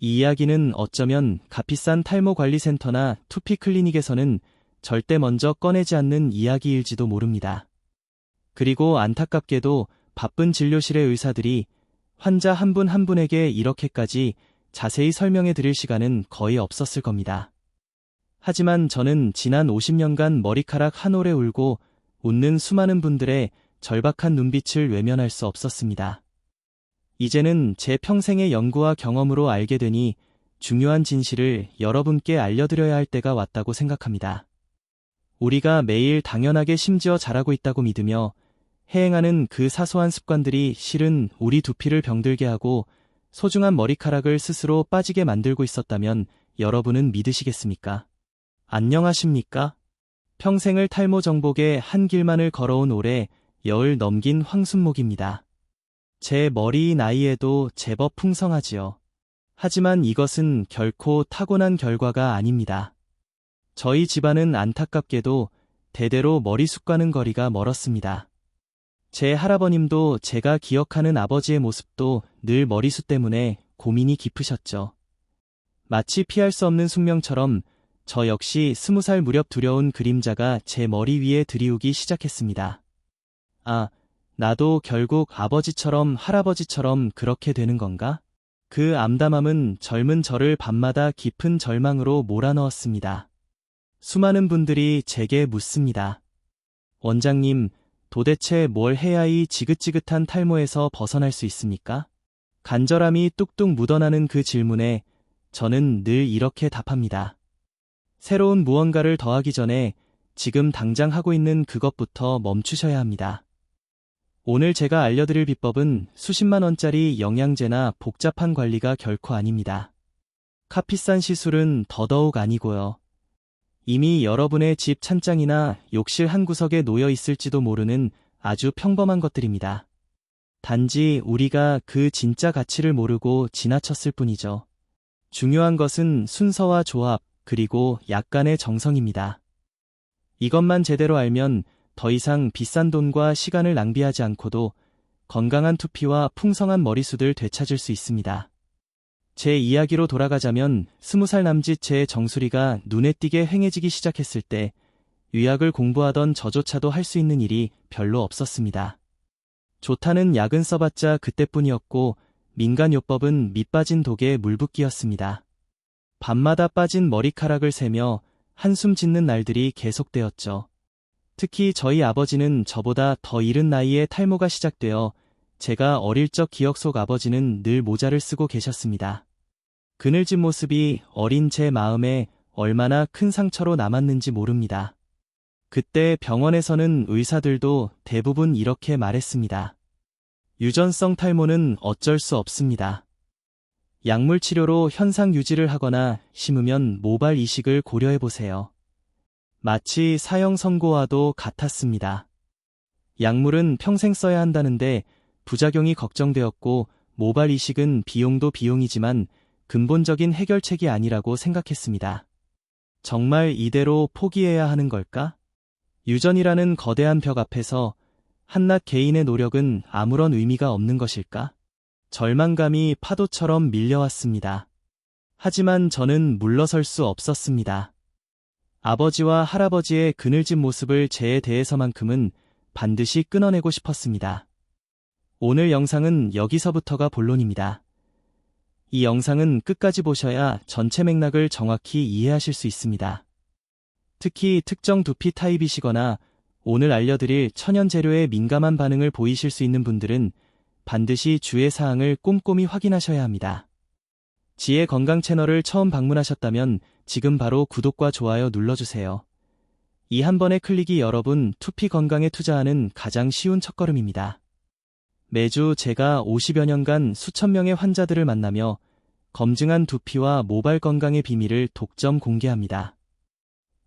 이 이야기는 어쩌면 값비싼 탈모관리센터나 투피클리닉에서는 절대 먼저 꺼내지 않는 이야기일지도 모릅니다. 그리고 안타깝게도 바쁜 진료실의 의사들이 환자 한 분 한 분에게 이렇게까지 자세히 설명해 드릴 시간은 거의 없었을 겁니다. 하지만 저는 지난 50년간 머리카락 한 올에 울고 웃는 수많은 분들의 절박한 눈빛을 외면할 수 없었습니다. 이제는 제 평생의 연구와 경험으로 알게 되니 중요한 진실을 여러분께 알려드려야 할 때가 왔다고 생각합니다. 우리가 매일 당연하게 심지어 잘하고 있다고 믿으며 해행하는 그 사소한 습관들이 실은 우리 두피를 병들게 하고 소중한 머리카락을 스스로 빠지게 만들고 있었다면 여러분은 믿으시겠습니까? 안녕하십니까? 평생을 탈모 정복의 한 길만을 걸어온 올해 열을 넘긴 황순목입니다. 제 머리 나이에도 제법 풍성하지요. 하지만 이것은 결코 타고난 결과가 아닙니다. 저희 집안은 안타깝게도 대대로 머리숱과는 거리가 멀었습니다. 제 할아버님도 제가 기억하는 아버지의 모습도 늘 머리숱 때문에 고민이 깊으셨죠. 마치 피할 수 없는 숙명처럼 저 역시 20살 무렵 두려운 그림자가 제 머리 위에 들이우기 시작했습니다. 아, 나도 결국 아버지처럼 할아버지처럼 그렇게 되는 건가? 그 암담함은 젊은 저를 밤마다 깊은 절망으로 몰아넣었습니다. 수많은 분들이 제게 묻습니다. 원장님, 도대체 뭘 해야 이 지긋지긋한 탈모에서 벗어날 수 있습니까? 간절함이 뚝뚝 묻어나는 그 질문에 저는 늘 이렇게 답합니다. 새로운 무언가를 더하기 전에 지금 당장 하고 있는 그것부터 멈추셔야 합니다. 오늘 제가 알려드릴 비법은 수십만 원짜리 영양제나 복잡한 관리가 결코 아닙니다. 값비싼 시술은 더더욱 아니고요. 이미 여러분의 집 찬장이나 욕실 한 구석에 놓여 있을지도 모르는 아주 평범한 것들입니다. 단지 우리가 그 진짜 가치를 모르고 지나쳤을 뿐이죠. 중요한 것은 순서와 조합, 그리고 약간의 정성입니다. 이것만 제대로 알면 더 이상 비싼 돈과 시간을 낭비하지 않고도 건강한 두피와 풍성한 머리숱을 되찾을 수 있습니다. 제 이야기로 돌아가자면 20살 남짓 제 정수리가 눈에 띄게 휑해지기 시작했을 때 의학을 공부하던 저조차도 할 수 있는 일이 별로 없었습니다. 좋다는 약은 써봤자 그때뿐이었고 민간요법은 밑빠진 독에 물붓기였습니다. 밤마다 빠진 머리카락을 세며 한숨 짓는 날들이 계속되었죠. 특히 저희 아버지는 저보다 더 이른 나이에 탈모가 시작되어 제가 어릴 적 기억 속 아버지는 늘 모자를 쓰고 계셨습니다. 그늘진 모습이 어린 제 마음에 얼마나 큰 상처로 남았는지 모릅니다. 그때 병원에서는 의사들도 대부분 이렇게 말했습니다. 유전성 탈모는 어쩔 수 없습니다. 약물 치료로 현상 유지를 하거나 심으면 모발 이식을 고려해보세요. 마치 사형 선고와도 같았습니다. 약물은 평생 써야 한다는데 부작용이 걱정되었고 모발 이식은 비용도 비용이지만 근본적인 해결책이 아니라고 생각했습니다. 정말 이대로 포기해야 하는 걸까? 유전이라는 거대한 벽 앞에서 한낱 개인의 노력은 아무런 의미가 없는 것일까? 절망감이 파도처럼 밀려왔습니다. 하지만 저는 물러설 수 없었습니다. 아버지와 할아버지의 그늘진 모습을 제에 대해서만큼은 반드시 끊어내고 싶었습니다. 오늘 영상은 여기서부터가 본론입니다. 이 영상은 끝까지 보셔야 전체 맥락을 정확히 이해하실 수 있습니다. 특히 특정 두피 타입이시거나 오늘 알려드릴 천연 재료에 민감한 반응을 보이실 수 있는 분들은 반드시 주의 사항을 꼼꼼히 확인하셔야 합니다. 지혜 건강 채널을 처음 방문하셨다면 지금 바로 구독과 좋아요 눌러주세요. 이 한 번의 클릭이 여러분 두피 건강에 투자하는 가장 쉬운 첫걸음입니다. 매주 제가 50여 년간 수천 명의 환자들을 만나며 검증한 두피와 모발 건강의 비밀을 독점 공개합니다.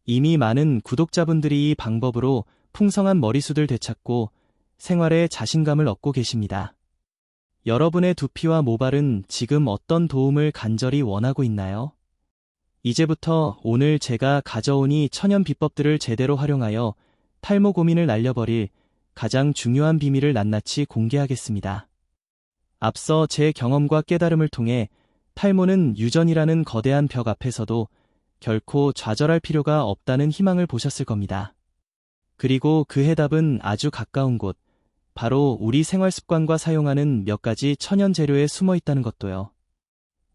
이미 많은 구독자분들이 이 방법으로 풍성한 머리숱을 되찾고 생활에 자신감을 얻고 계십니다. 여러분의 두피와 모발은 지금 어떤 도움을 간절히 원하고 있나요? 이제부터 오늘 제가 가져온 이 천연 비법들을 제대로 활용하여 탈모 고민을 날려버릴 가장 중요한 비밀을 낱낱이 공개하겠습니다. 앞서 제 경험과 깨달음을 통해 탈모는 유전이라는 거대한 벽 앞에서도 결코 좌절할 필요가 없다는 희망을 보셨을 겁니다. 그리고 그 해답은 아주 가까운 곳, 바로 우리 생활 습관과 사용하는 몇 가지 천연 재료에 숨어 있다는 것도요.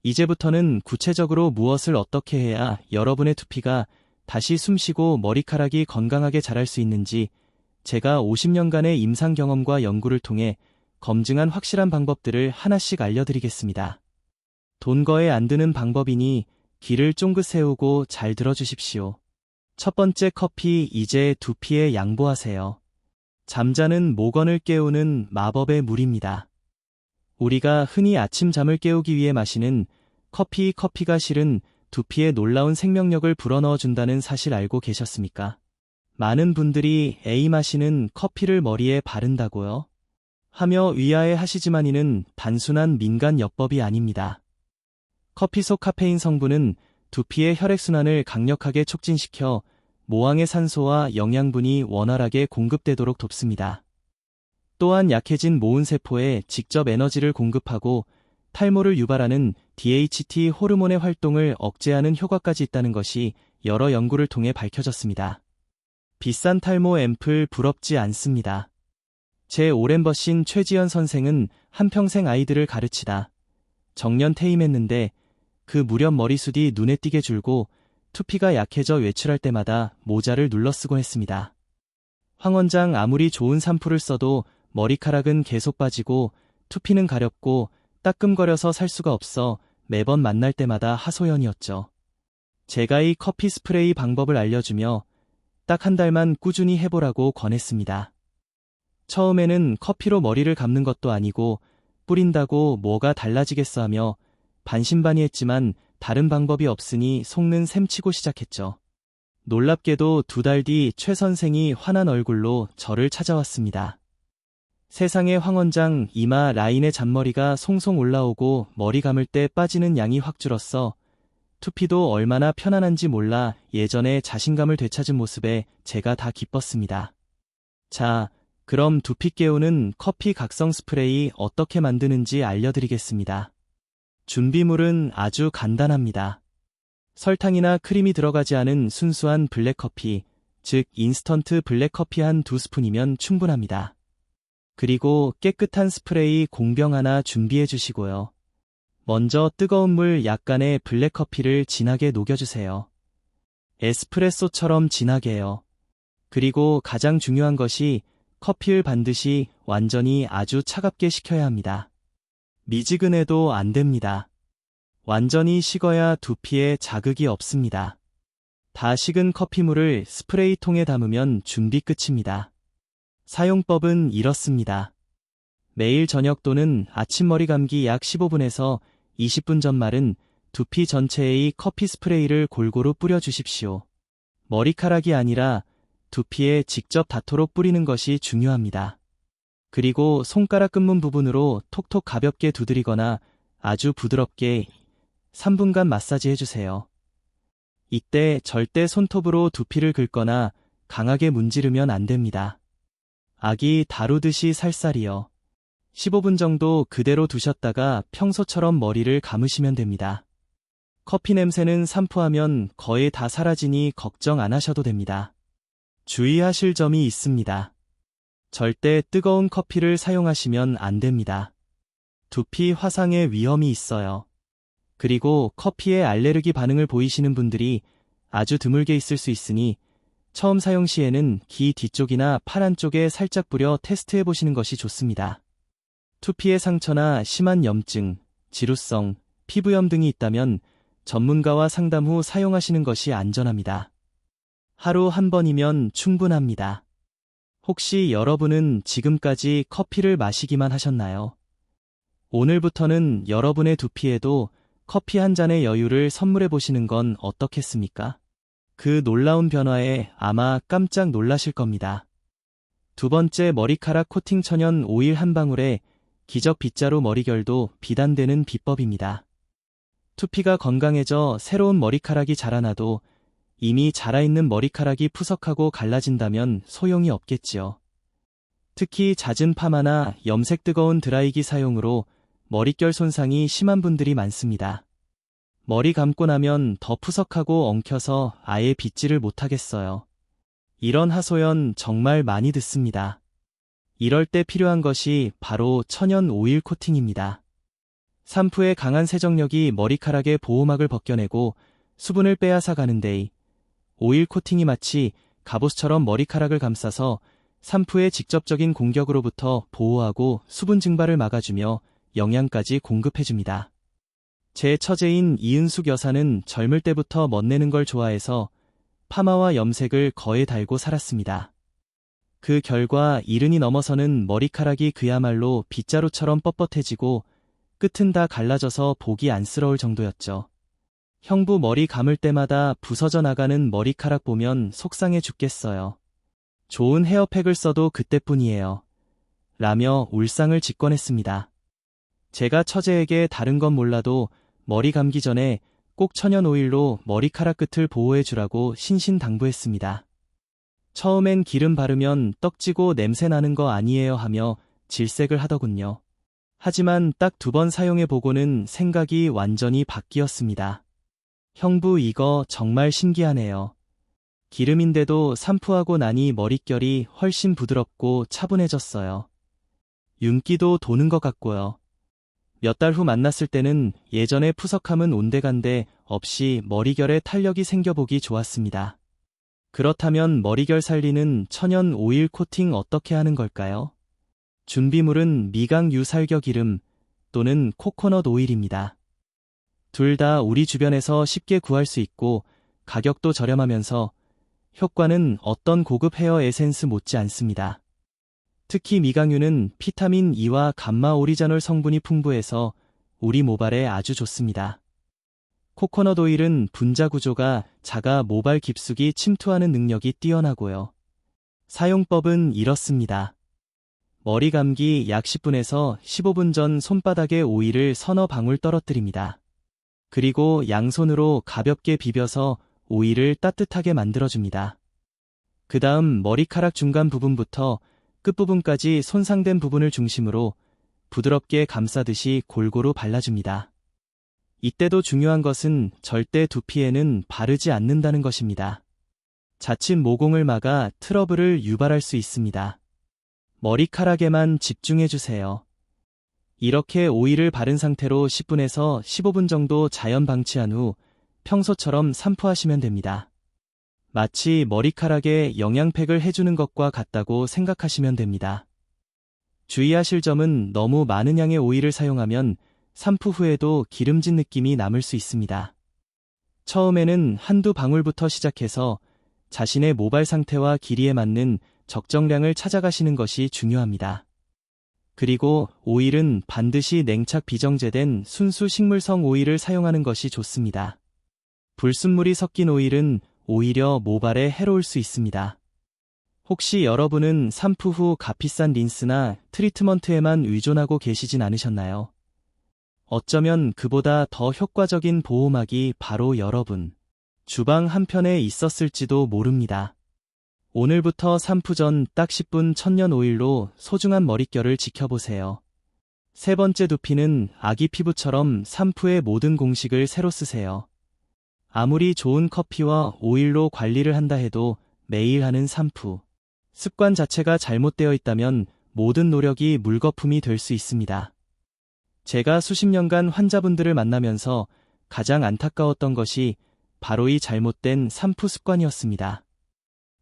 이제부터는 구체적으로 무엇을 어떻게 해야 여러분의 두피가 다시 숨쉬고 머리카락이 건강하게 자랄 수 있는지 제가 50년간의 임상 경험과 연구를 통해 검증한 확실한 방법들을 하나씩 알려드리겠습니다. 돈 거에 안 드는 방법이니 귀를 쫑긋 세우고 잘 들어주십시오. 첫 번째, 커피, 이제 두피에 양보하세요. 잠자는 모건을 깨우는 마법의 물입니다. 우리가 흔히 아침 잠을 깨우기 위해 마시는 커피가 실은 두피에 놀라운 생명력을 불어넣어준다는 사실 알고 계셨습니까? 많은 분들이 에이 마시는 커피를 머리에 바른다고요? 하며 위아해 하시지만 이는 단순한 민간 요법이 아닙니다. 커피 속 카페인 성분은 두피의 혈액순환을 강력하게 촉진시켜 모항의 산소와 영양분이 원활하게 공급되도록 돕습니다. 또한 약해진 모은 세포에 직접 에너지를 공급하고 탈모를 유발하는 DHT 호르몬의 활동을 억제하는 효과까지 있다는 것이 여러 연구를 통해 밝혀졌습니다. 비싼 탈모 앰플 부럽지 않습니다. 제 오랜 버신 최지연 선생은 한평생 아이들을 가르치다 정년 퇴임했는데 그 무렵 머리숱이 눈에 띄게 줄고 두피가 약해져 외출할 때마다 모자를 눌러 쓰곤 했습니다. 황 원장, 아무리 좋은 샴푸를 써도 머리카락은 계속 빠지고 두피는 가렵고 따끔거려서 살 수가 없어 매번 만날 때마다 하소연이었죠. 제가 이 커피 스프레이 방법을 알려주며 딱 한 달만 꾸준히 해보라고 권했습니다. 처음에는 커피로 머리를 감는 것도 아니고 뿌린다고 뭐가 달라지겠어 하며 반신반의했지만 다른 방법이 없으니 속는 셈치고 시작했죠. 놀랍게도 2달 뒤 최 선생이 환한 얼굴로 저를 찾아왔습니다. 세상에, 황 원장, 이마 라인에 잔머리가 송송 올라오고 머리 감을 때 빠지는 양이 확 줄었어. 두피도 얼마나 편안한지 몰라. 예전에 자신감을 되찾은 모습에 제가 다 기뻤습니다. 자, 그럼 두피 깨우는 커피 각성 스프레이 어떻게 만드는지 알려드리겠습니다. 준비물은 아주 간단합니다. 설탕이나 크림이 들어가지 않은 순수한 블랙커피, 즉 인스턴트 블랙커피 한 2스푼이면 충분합니다. 그리고 깨끗한 스프레이 공병 하나 준비해 주시고요. 먼저 뜨거운 물 약간의 블랙커피를 진하게 녹여주세요. 에스프레소처럼 진하게요. 그리고 가장 중요한 것이 커피를 반드시 완전히 아주 차갑게 식혀야 합니다. 미지근해도 안 됩니다. 완전히 식어야 두피에 자극이 없습니다. 다 식은 커피물을 스프레이통에 담으면 준비 끝입니다. 사용법은 이렇습니다. 매일 저녁 또는 아침 머리 감기 약 15분에서 20분 전 마른 두피 전체에 이 커피 스프레이를 골고루 뿌려주십시오. 머리카락이 아니라 두피에 직접 닿도록 뿌리는 것이 중요합니다. 그리고 손가락 끝문 부분으로 톡톡 가볍게 두드리거나 아주 부드럽게 3분간 마사지 해주세요. 이때 절대 손톱으로 두피를 긁거나 강하게 문지르면 안 됩니다. 아기 다루듯이 살살이요. 15분 정도 그대로 두셨다가 평소처럼 머리를 감으시면 됩니다. 커피 냄새는 샴푸하면 거의 다 사라지니 걱정 안 하셔도 됩니다. 주의하실 점이 있습니다. 절대 뜨거운 커피를 사용하시면 안 됩니다. 두피 화상의 위험이 있어요. 그리고 커피에 알레르기 반응을 보이시는 분들이 아주 드물게 있을 수 있으니 처음 사용 시에는 귀 뒤쪽이나 팔 안쪽에 살짝 뿌려 테스트해 보시는 것이 좋습니다. 두피에 상처나 심한 염증, 지루성, 피부염 등이 있다면 전문가와 상담 후 사용하시는 것이 안전합니다. 하루 한 번이면 충분합니다. 혹시 여러분은 지금까지 커피를 마시기만 하셨나요? 오늘부터는 여러분의 두피에도 커피 한 잔의 여유를 선물해 보시는 건 어떻겠습니까? 그 놀라운 변화에 아마 깜짝 놀라실 겁니다. 두 번째, 머리카락 코팅 천연 오일 한 방울에 기적 빗자루 머리결도 비단되는 비법입니다. 두피가 건강해져 새로운 머리카락이 자라나도 이미 자라있는 머리카락이 푸석하고 갈라진다면 소용이 없겠지요. 특히 잦은 파마나 염색 뜨거운 드라이기 사용으로 머릿결 손상이 심한 분들이 많습니다. 머리 감고 나면 더 푸석하고 엉켜서 아예 빗질을 못하겠어요. 이런 하소연 정말 많이 듣습니다. 이럴 때 필요한 것이 바로 천연 오일 코팅입니다. 샴푸의 강한 세정력이 머리카락의 보호막을 벗겨내고 수분을 빼앗아 가는데 오일 코팅이 마치 갑옷처럼 머리카락을 감싸서 샴푸의 직접적인 공격으로부터 보호하고 수분 증발을 막아주며 영양까지 공급해줍니다. 제 처제인 이은숙 여사는 젊을 때부터 멋내는 걸 좋아해서 파마와 염색을 거에 달고 살았습니다. 그 결과 70이 넘어서는 머리카락이 그야말로 빗자루처럼 뻣뻣해지고 끝은 다 갈라져서 보기 안쓰러울 정도였죠. 형부 머리 감을 때마다 부서져 나가는 머리카락 보면 속상해 죽겠어요. 좋은 헤어팩을 써도 그때뿐이에요. 라며 울상을 짓곤했습니다. 제가 처제에게 다른 건 몰라도 머리 감기 전에 꼭 천연 오일로 머리카락 끝을 보호해 주라고 신신당부했습니다. 처음엔 기름 바르면 떡지고 냄새 나는 거 아니에요 하며 질색을 하더군요. 하지만 딱 2번 사용해 보고는 생각이 완전히 바뀌었습니다. 형부 이거 정말 신기하네요. 기름인데도 샴푸하고 나니 머릿결이 훨씬 부드럽고 차분해졌어요. 윤기도 도는 것 같고요. 몇 달 후 만났을 때는 예전의 푸석함은 온데간데 없이 머리결에 탄력이 생겨보기 좋았습니다. 그렇다면 머리결 살리는 천연 오일 코팅 어떻게 하는 걸까요? 준비물은 미강 유살겨 기름 또는 코코넛 오일입니다. 둘 다 우리 주변에서 쉽게 구할 수 있고 가격도 저렴하면서 효과는 어떤 고급 헤어 에센스 못지 않습니다. 특히 미강유는 비타민 E와 감마 오리자놀 성분이 풍부해서 우리 모발에 아주 좋습니다. 코코넛 오일은 분자 구조가 작아 모발 깊숙이 침투하는 능력이 뛰어나고요. 사용법은 이렇습니다. 머리 감기 약 10분에서 15분 전 손바닥에 오일을 서너 방울 떨어뜨립니다. 그리고 양손으로 가볍게 비벼서 오일을 따뜻하게 만들어줍니다. 그 다음 머리카락 중간 부분부터 끝부분까지 손상된 부분을 중심으로 부드럽게 감싸듯이 골고루 발라줍니다. 이때도 중요한 것은 절대 두피에는 바르지 않는다는 것입니다. 자칫 모공을 막아 트러블을 유발할 수 있습니다. 머리카락에만 집중해주세요. 이렇게 오일을 바른 상태로 10분에서 15분 정도 자연 방치한 후 평소처럼 샴푸하시면 됩니다. 마치 머리카락에 영양팩을 해주는 것과 같다고 생각하시면 됩니다. 주의하실 점은 너무 많은 양의 오일을 사용하면 샴푸 후에도 기름진 느낌이 남을 수 있습니다. 처음에는 한두 방울부터 시작해서 자신의 모발 상태와 길이에 맞는 적정량을 찾아가시는 것이 중요합니다. 그리고 오일은 반드시 냉착 비정제된 순수 식물성 오일을 사용하는 것이 좋습니다. 불순물이 섞인 오일은 오히려 모발에 해로울 수 있습니다. 혹시 여러분은 샴푸 후 값비싼 린스나 트리트먼트에만 의존하고 계시진 않으셨나요? 어쩌면 그보다 더 효과적인 보호막이 바로 여러분 주방 한편에 있었을지도 모릅니다. 오늘부터 샴푸 전 딱 10분 천연 오일로 소중한 머릿결을 지켜보세요. 세 번째, 두피는 아기 피부처럼 샴푸의 모든 공식을 새로 쓰세요. 아무리 좋은 커피와 오일로 관리를 한다 해도 매일 하는 샴푸 습관 자체가 잘못되어 있다면 모든 노력이 물거품이 될 수 있습니다. 제가 수십 년간 환자분들을 만나면서 가장 안타까웠던 것이 바로 이 잘못된 샴푸 습관이었습니다.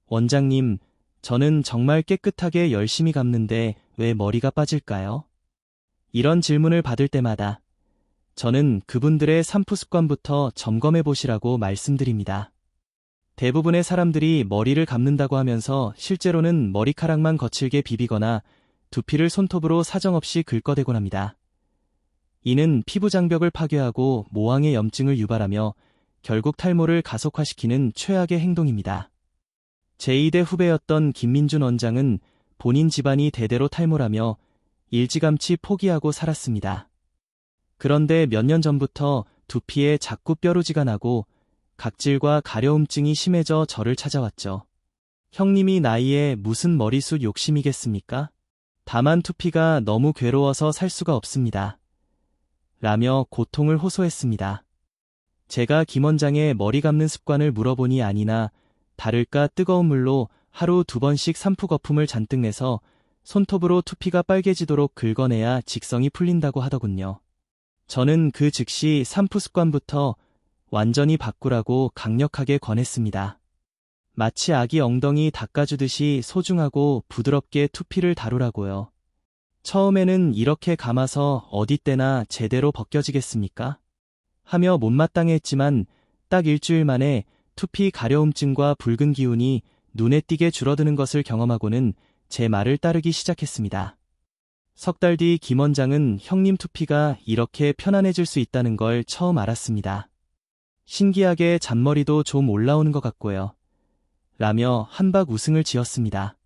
원장님, 저는 정말 깨끗하게 열심히 감는데 왜 머리가 빠질까요? 이런 질문을 받을 때마다 저는 그분들의 샴푸 습관부터 점검해 보시라고 말씀드립니다. 대부분의 사람들이 머리를 감는다고 하면서 실제로는 머리카락만 거칠게 비비거나 두피를 손톱으로 사정없이 긁어대곤 합니다. 이는 피부 장벽을 파괴하고 모왕의 염증을 유발하며 결국 탈모를 가속화시키는 최악의 행동입니다. 제2대 후배였던 김민준 원장은 본인 집안이 대대로 탈모라며 일찌감치 포기하고 살았습니다. 그런데 몇 년 전부터 두피에 자꾸 뾰루지가 나고 각질과 가려움증이 심해져 저를 찾아왔죠. 형님이 나이에 무슨 머리숱 욕심이겠습니까? 다만 두피가 너무 괴로워서 살 수가 없습니다. 라며 고통을 호소했습니다. 제가 김 원장의 머리 감는 습관을 물어보니 아니나 다를까 뜨거운 물로 하루 2번씩 산푸 거품을 잔뜩 내서 손톱으로 투피가 빨개지도록 긁어내야 직성이 풀린다고 하더군요. 저는 그 즉시 산푸 습관부터 완전히 바꾸라고 강력하게 권했습니다. 마치 아기 엉덩이 닦아주듯이 소중하고 부드럽게 투피를 다루라고요. 처음에는 이렇게 감아서 어디 때나 제대로 벗겨지겠습니까? 하며 못마땅해 했지만 딱 일주일 만에 투피 가려움증과 붉은 기운이 눈에 띄게 줄어드는 것을 경험하고는 제 말을 따르기 시작했습니다. 석 달 뒤 김 원장은 형님 투피가 이렇게 편안해질 수 있다는 걸 처음 알았습니다. 신기하게 잔머리도 좀 올라오는 것 같고요. 라며 한박 웃음을 지었습니다.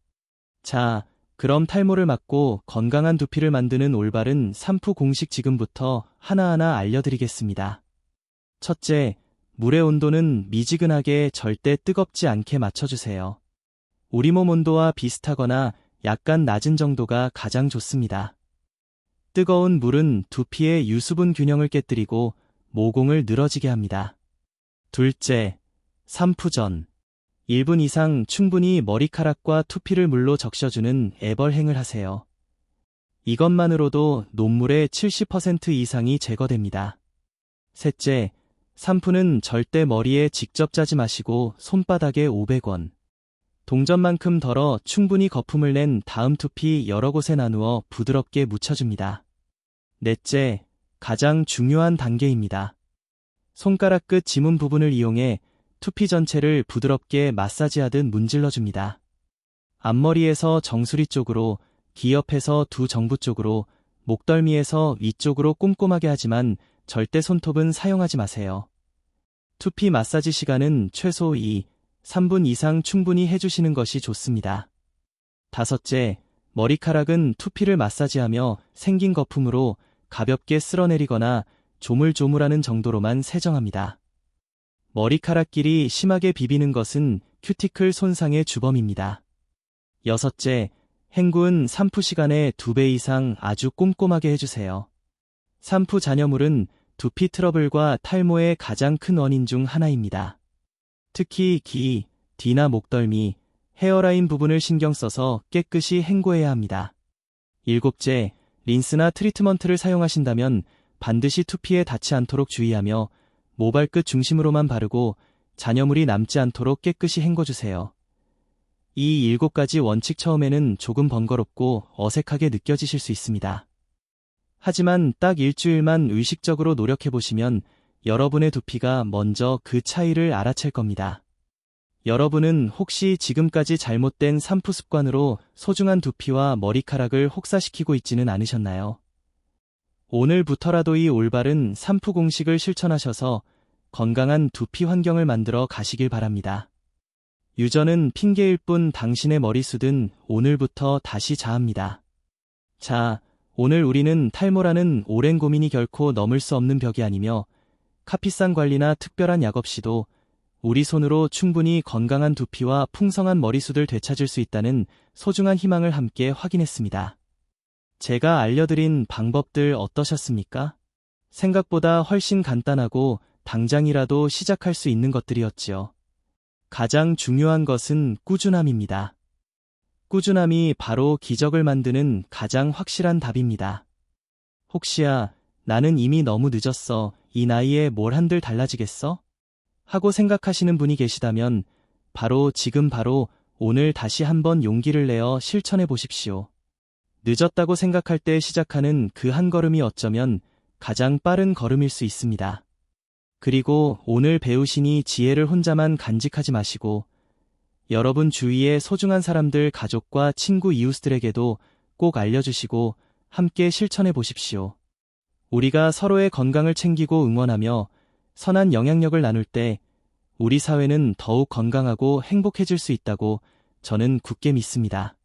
자, 그럼 탈모를 막고 건강한 두피를 만드는 올바른 산푸 공식 지금부터 하나하나 알려드리겠습니다. 첫째, 물의 온도는 미지근하게 절대 뜨겁지 않게 맞춰주세요. 우리 몸 온도와 비슷하거나 약간 낮은 정도가 가장 좋습니다. 뜨거운 물은 두피의 유수분 균형을 깨뜨리고 모공을 늘어지게 합니다. 둘째, 산푸 전 1분 이상 충분히 머리카락과 투피를 물로 적셔주는 애벌행을 하세요. 이것만으로도 녹물의 70% 이상이 제거됩니다. 셋째, 산푸는 절대 머리에 직접 짜지 마시고 손바닥에 500원. 동전만큼 덜어 충분히 거품을 낸 다음 투피 여러 곳에 나누어 부드럽게 묻혀줍니다. 넷째, 가장 중요한 단계입니다. 손가락 끝 지문 부분을 이용해 투피 전체를 부드럽게 마사지하듯 문질러줍니다. 앞머리에서 정수리 쪽으로, 귀 옆에서 두 정부 쪽으로, 목덜미에서 위쪽으로 꼼꼼하게 하지만 절대 손톱은 사용하지 마세요. 투피 마사지 시간은 최소 3분 이상 충분히 해주시는 것이 좋습니다. 다섯째, 머리카락은 투피를 마사지하며 생긴 거품으로 가볍게 쓸어내리거나 조물조물하는 정도로만 세정합니다. 머리카락끼리 심하게 비비는 것은 큐티클 손상의 주범입니다. 여섯째, 헹구은 산푸 시간의 2배 이상 아주 꼼꼼하게 해주세요. 산푸 잔여물은 두피 트러블과 탈모의 가장 큰 원인 중 하나입니다. 특히 귀, 뒤나 목덜미, 헤어라인 부분을 신경 써서 깨끗이 헹궈야 합니다. 일곱째, 린스나 트리트먼트를 사용하신다면 반드시 투피에 닿지 않도록 주의하며 모발 끝 중심으로만 바르고 잔여물이 남지 않도록 깨끗이 헹궈주세요. 이 7가지 원칙 처음에는 조금 번거롭고 어색하게 느껴지실 수 있습니다. 하지만 딱 일주일만 의식적으로 노력해보시면 여러분의 두피가 먼저 그 차이를 알아챌 겁니다. 여러분은 혹시 지금까지 잘못된 산푸 습관으로 소중한 두피와 머리카락을 혹사시키고 있지는 않으셨나요? 오늘부터라도 이 올바른 산푸 공식을 실천하셔서 건강한 두피 환경을 만들어 가시길 바랍니다. 유전은 핑계일 뿐 당신의 머리숱은 오늘부터 다시 자합니다. 자, 오늘 우리는 탈모라는 오랜 고민이 결코 넘을 수 없는 벽이 아니며 카피산 관리나 특별한 약 없이도 우리 손으로 충분히 건강한 두피와 풍성한 머리숱을 되찾을 수 있다는 소중한 희망을 함께 확인했습니다. 제가 알려드린 방법들 어떠셨습니까? 생각보다 훨씬 간단하고 당장이라도 시작할 수 있는 것들이었지요. 가장 중요한 것은 꾸준함입니다. 꾸준함이 바로 기적을 만드는 가장 확실한 답입니다. 혹시야 나는 이미 너무 늦었어. 이 나이에 뭘 한들 달라지겠어? 하고 생각하시는 분이 계시다면 바로 지금 바로 오늘 다시 한번 용기를 내어 실천해 보십시오. 늦었다고 생각할 때 시작하는 그 한 걸음이 어쩌면 가장 빠른 걸음일 수 있습니다. 그리고 오늘 배우신 이 지혜를 혼자만 간직하지 마시고 여러분 주위의 소중한 사람들, 가족과 친구, 이웃들에게도 꼭 알려주시고 함께 실천해 보십시오. 우리가 서로의 건강을 챙기고 응원하며 선한 영향력을 나눌 때 우리 사회는 더욱 건강하고 행복해질 수 있다고 저는 굳게 믿습니다.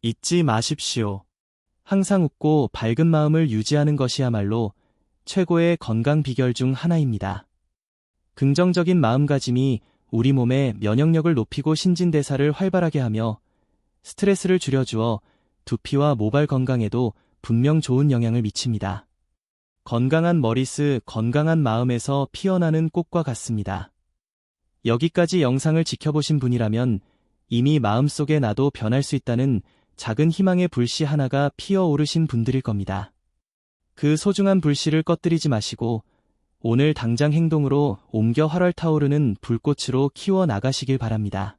잊지 마십시오. 항상 웃고 밝은 마음을 유지하는 것이야말로 최고의 건강 비결 중 하나입니다. 긍정적인 마음가짐이 우리 몸의 면역력을 높이고 신진대사를 활발하게 하며 스트레스를 줄여주어 두피와 모발 건강에도 분명 좋은 영향을 미칩니다. 건강한 머릿수, 건강한 마음에서 피어나는 꽃과 같습니다. 여기까지 영상을 지켜보신 분이라면 이미 마음속에 나도 변할 수 있다는 작은 희망의 불씨 하나가 피어오르신 분들일 겁니다. 그 소중한 불씨를 꺼뜨리지 마시고 오늘 당장 행동으로 옮겨 활활 타오르는 불꽃으로 키워나가시길 바랍니다.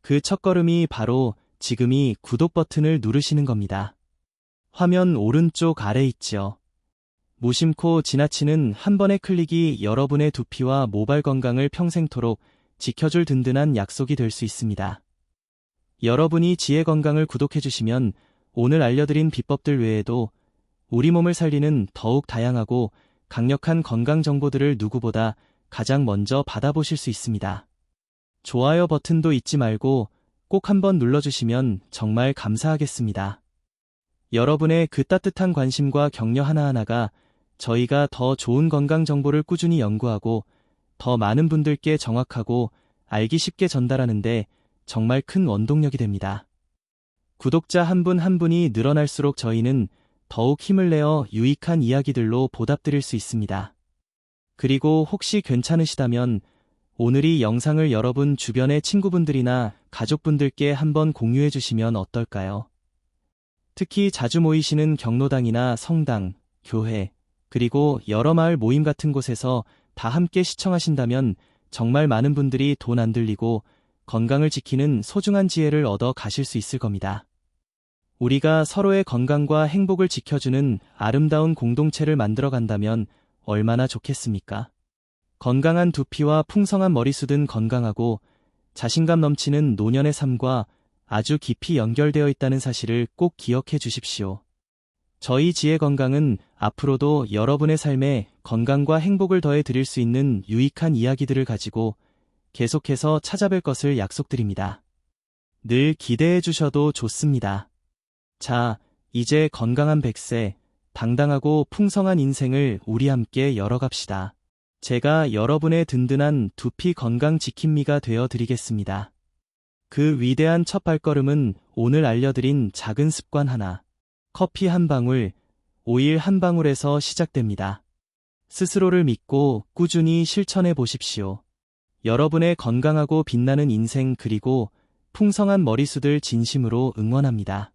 그 첫걸음이 바로 지금이 구독 버튼을 누르시는 겁니다. 화면 오른쪽 아래 있죠. 무심코 지나치는 한 번의 클릭이 여러분의 두피와 모발 건강을 평생토록 지켜줄 든든한 약속이 될 수 있습니다. 여러분이 지혜 건강을 구독해주시면 오늘 알려드린 비법들 외에도 우리 몸을 살리는 더욱 다양하고 강력한 건강 정보들을 누구보다 가장 먼저 받아보실 수 있습니다. 좋아요 버튼도 잊지 말고 꼭 한번 눌러주시면 정말 감사하겠습니다. 여러분의 그 따뜻한 관심과 격려 하나하나가 저희가 더 좋은 건강 정보를 꾸준히 연구하고 더 많은 분들께 정확하고 알기 쉽게 전달하는데 정말 큰 원동력이 됩니다. 구독자 한 분 한 분이 늘어날수록 저희는 더욱 힘을 내어 유익한 이야기들로 보답드릴 수 있습니다. 그리고 혹시 괜찮으시다면 오늘 이 영상을 여러분 주변의 친구분들이나 가족분들께 한번 공유해 주시면 어떨까요? 특히 자주 모이시는 경로당이나 성당, 교회, 그리고 여러 마을 모임 같은 곳에서 다 함께 시청하신다면 정말 많은 분들이 돈 안 들리고 건강을 지키는 소중한 지혜를 얻어 가실 수 있을 겁니다. 우리가 서로의 건강과 행복을 지켜주는 아름다운 공동체를 만들어 간다면 얼마나 좋겠습니까? 건강한 두피와 풍성한 머리숱은 건강하고 자신감 넘치는 노년의 삶과 아주 깊이 연결되어 있다는 사실을 꼭 기억해 주십시오. 저희 지혜 건강은 앞으로도 여러분의 삶에 건강과 행복을 더해 드릴 수 있는 유익한 이야기들을 가지고 계속해서 찾아뵐 것을 약속드립니다. 늘 기대해 주셔도 좋습니다. 자, 이제 건강한 100세, 당당하고 풍성한 인생을 우리 함께 열어갑시다. 제가 여러분의 든든한 두피 건강 지킴미가 되어 드리겠습니다. 그 위대한 첫 발걸음은 오늘 알려드린 작은 습관 하나, 커피 한 방울, 오일 한 방울에서 시작됩니다. 스스로를 믿고 꾸준히 실천해 보십시오. 여러분의 건강하고 빛나는 인생 그리고 풍성한 머리숱을 진심으로 응원합니다.